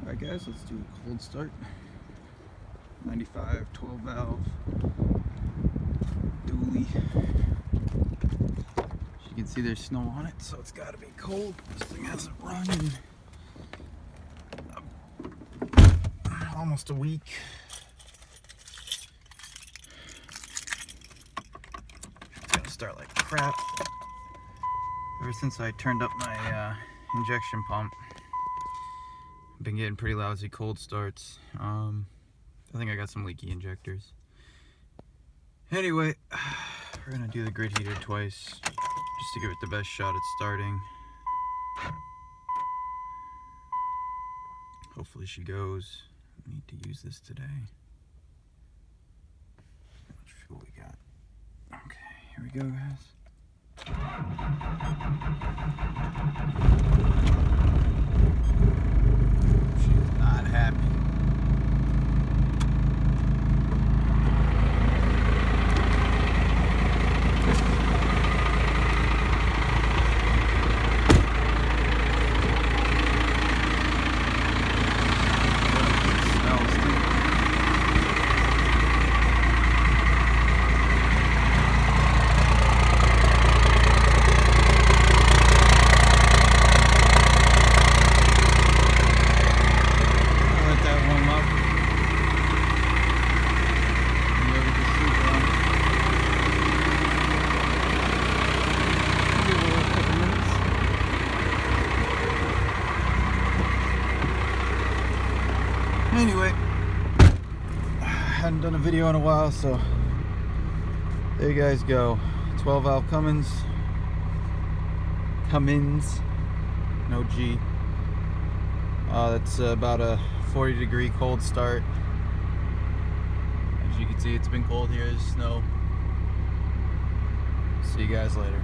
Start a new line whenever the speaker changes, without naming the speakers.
Alright guys, let's do a cold start. 95 12 valve dually. As you can see, there's snow on it, so it's got to be cold. This thing hasn't run in almost a week. It's gonna start like crap. Ever since I turned up my injection pump, I've been getting pretty lousy cold starts. I think I got some leaky injectors. Anyway, we're gonna do the grid heater twice, just to give it the best shot at starting. Hopefully she goes. We need to use this today. How much fuel we got? Okay, here we go, guys. She's not happy. Anyway, I hadn't done a video in a while, so there you guys go. 12 valve Cummins, no G. That's about a 40-degree cold start. As you can see, it's been cold here. There's snow. See you guys later.